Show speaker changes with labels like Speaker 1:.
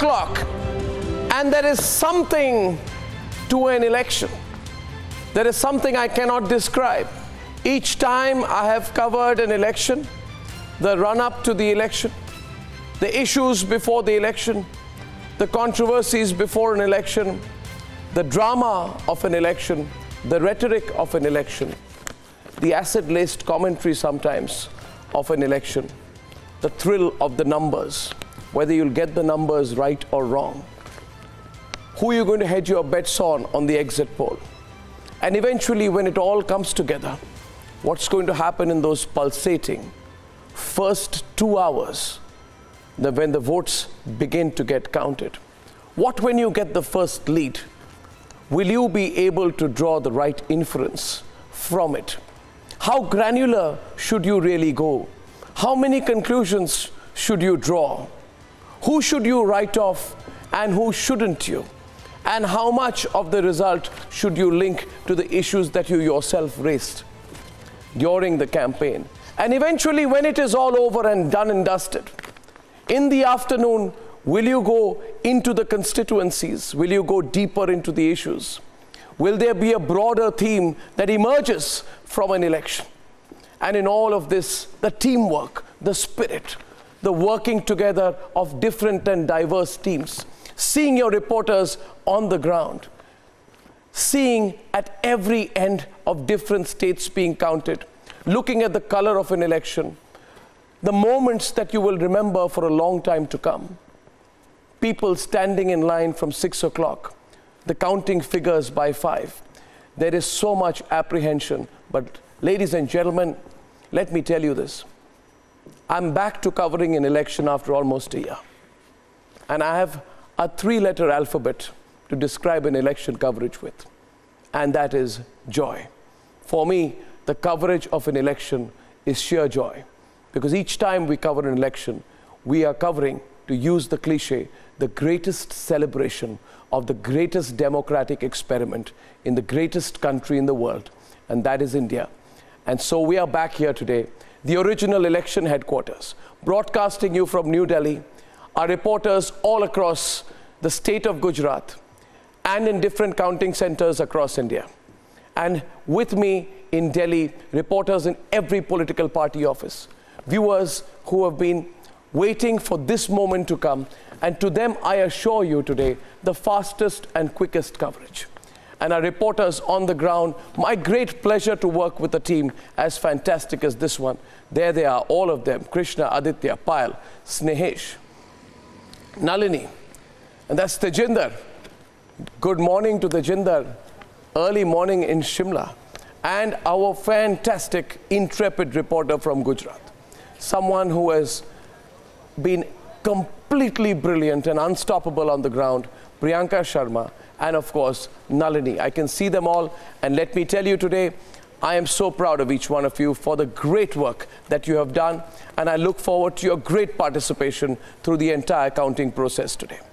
Speaker 1: o'clock, and there is something to an election. There is something I cannot describe. Each time I have covered an election, the run-up to the election, the issues before the election, the controversies before an election, the drama of an election, the rhetoric of an election, the acid-laced commentary sometimes of an election, the thrill of the numbers, whether you'll get the numbers right or wrong, who you're going to hedge your bets on the exit poll, and eventually when it all comes together, what's going to happen in those pulsating first 2 hours when the votes begin to get counted. What when you get the first lead? Will you be able to draw the right inference from it? How granular should you really go? How many conclusions should you draw? Who should you write off and who shouldn't you? And how much of the result should you link to the issues that you yourself raised during the campaign? And eventually, when it is all over and done and dusted, in the afternoon, will you go into the constituencies? Will you go deeper into the issues? Will there be a broader theme that emerges from an election? And in all of this, the teamwork, the spirit, the working together of different and diverse teams, seeing your reporters on the ground, seeing at every end of different states being counted, looking at the color of an election, the moments that you will remember for a long time to come. People standing in line from 6 o'clock, the counting figures by 5. There is so much apprehension. But ladies and gentlemen, let me tell you this. I'm back to covering an election after almost a year. And I have a 3-letter alphabet to describe an election coverage with. And that is joy. For me, the coverage of an election is sheer joy. Because each time we cover an election, we are covering, to use the cliche, the greatest celebration of the greatest democratic experiment in the greatest country in the world, and that is India. And so we are back here today, the original election headquarters, broadcasting you from New Delhi, our reporters all across the state of Gujarat and in different counting centers across India. And with me in Delhi, reporters in every political party office, viewers who have been waiting for this moment to come, and to them I assure you today the fastest and quickest coverage. And our reporters on the ground, my great pleasure to work with a team as fantastic as this one. There they are, all of them, Krishna, Aditya, Payal, Snehesh, Nalini, and that's Tejinder. Good morning to Tejinder, early morning in Shimla, and our fantastic, intrepid reporter from Gujarat, someone who has been completely brilliant and unstoppable on the ground, Priyanka Sharma, and of course, Nalini. I can see them all, and let me tell you today, I am so proud of each one of you for the great work that you have done, and I look forward to your great participation through the entire counting process today.